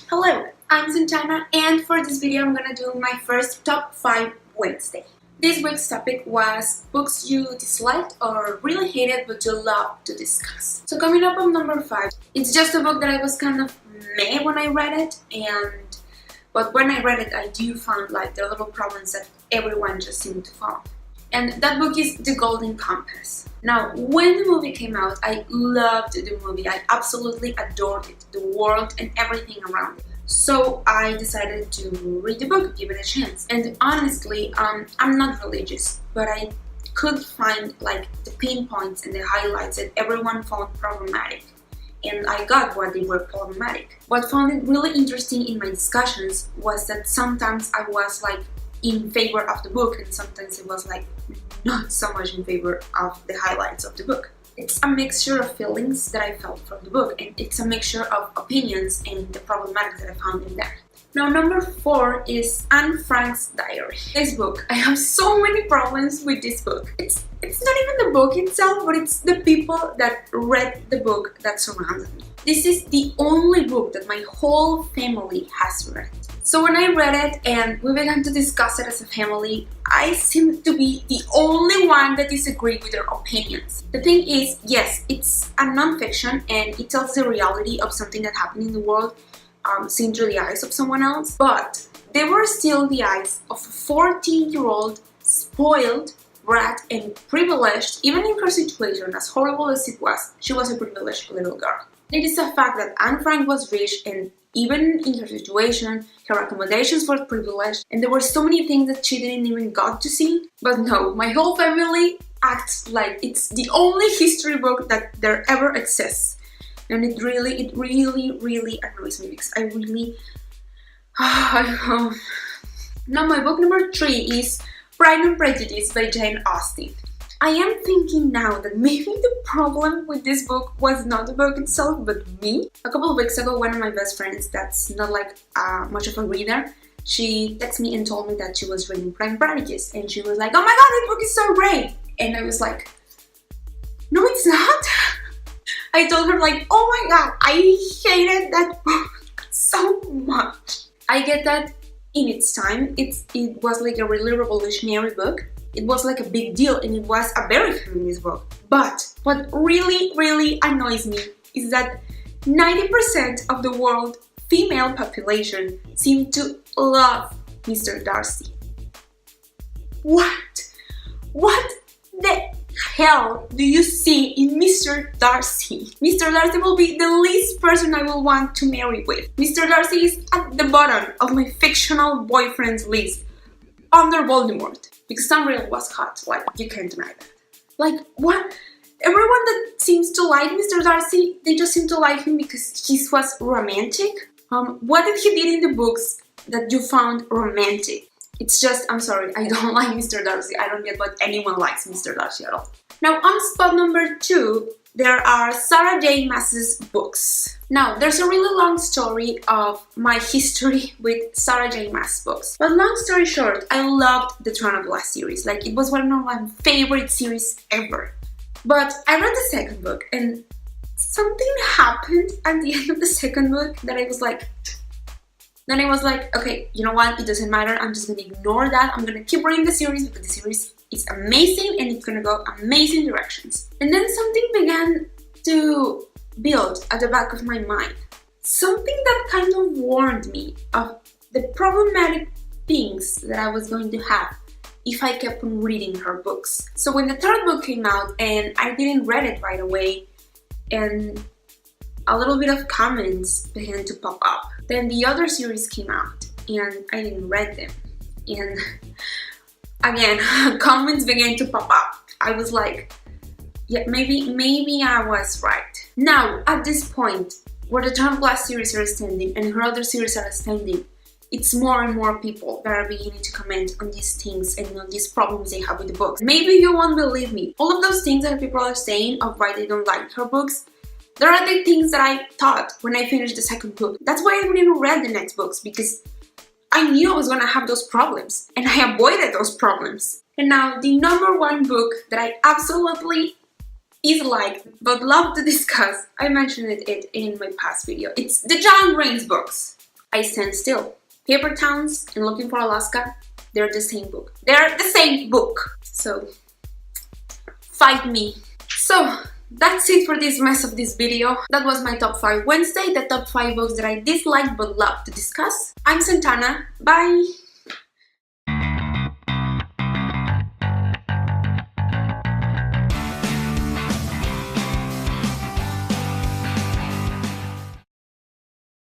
Hello, I'm Santana, and for this video I'm gonna do my first top 5 Wednesday. This week's topic was books you disliked or really hated but you love to discuss. So coming up on number 5, it's just a book that I was kind of meh when I read it, but when I read it I do find like the little problems that everyone just seemed to find. And that book is The Golden Compass. Now, when the movie came out, I loved the movie. I absolutely adored it, the world and everything around it. So I decided to read the book, give it a chance. And honestly, I'm not religious, but I could find like the pinpoints and the highlights that everyone found problematic. And I got why they were problematic. What found it really interesting in my discussions was that sometimes I was like in favor of the book and sometimes it was like not so much in favor of the highlights of the book. It's a mixture of feelings that I felt from the book, and it's a mixture of opinions and the problematic that I found in there. Now, number 4 is Anne Frank's diary. This book, I have so many problems with this book. It's not even the book itself, but it's the people that read the book that surrounded me. This is the only book that my whole family has read. So when I read it and we began to discuss it as a family, I seemed to be the only one that disagreed with their opinions. The thing is, yes, it's a non-fiction and it tells the reality of something that happened in the world seen through the eyes of someone else, but they were still the eyes of a 14-year-old spoiled, brat, and privileged. Even in her situation, as horrible as it was, she was a privileged little girl. It is a fact that Anne Frank was rich, and even in her situation, her accommodations were privileged, and there were so many things that she didn't even got to see. But no, my whole family acts like it's the only history book that there ever exists. And it really annoys me because I really... Now my book number 3 is Pride and Prejudice by Jane Austen. I am thinking now that maybe the problem with this book was not the book itself, but me. A couple of weeks ago, one of my best friends that's not like much of a reader, she texted me and told me that she was reading Pride and Prejudice, and she was like, "Oh my god, this book is so great!" And I was like, "No, it's not." I told her like, "Oh my god, I hated that book so much." I get that in its time, it was like a really revolutionary book. It was like a big deal and it was a very feminist book. But what really annoys me is that 90% of the world female population seem to love Mr. Darcy. What the hell do you see in Mr. Darcy? Mr. Darcy will be the least person I will want to marry with. Mr. Darcy is at the bottom of my fictional boyfriend's list, under Voldemort. Because Sam Riddle was hot, like, you can't deny that. Like, what? Everyone that seems to like Mr. Darcy, they just seem to like him because he was romantic. What did he did in the books that you found romantic? It's just, I'm sorry, I don't like Mr. Darcy. I don't get what anyone likes Mr. Darcy at all. Now, on spot number 2, there are Sarah J. Maas's books. Now, there's a really long story of my history with Sarah J. Maas books. But long story short, I loved the Throne of Glass series. Like, it was one of my favorite series ever. But I read the second book and something happened at the end of the second book that I was like... Then I was like, okay, you know what, it doesn't matter, I'm just gonna ignore that. I'm gonna keep reading the series because the series is amazing and it's gonna go amazing directions. And then something began to build at the back of my mind. Something that kind of warned me of the problematic things that I was going to have if I kept on reading her books. So when the third book came out and I didn't read it right away, and a little bit of comments began to pop up. Then the other series came out and I didn't read them. And again, comments began to pop up. I was like, yeah, maybe I was right. Now, at this point, where the Throne of Glass series are standing and her other series are standing, it's more and more people that are beginning to comment on these things and on these problems they have with the books. Maybe you won't believe me. All of those things that people are saying of why they don't like her books, there are the things that I thought when I finished the second book. That's why I didn't read the next books, because I knew I was gonna have those problems and I avoided those problems. And now the number 1 book that I absolutely disliked but love to discuss, I mentioned it in my past video. It's the John Green's books. I stand still. Paper Towns and Looking for Alaska, they're the same book. They're the same book. So, fight me. So, that's it for this mess of this video. That was my top 5 Wednesday, the top 5 books that I dislike but love to discuss. I'm Santana. Bye!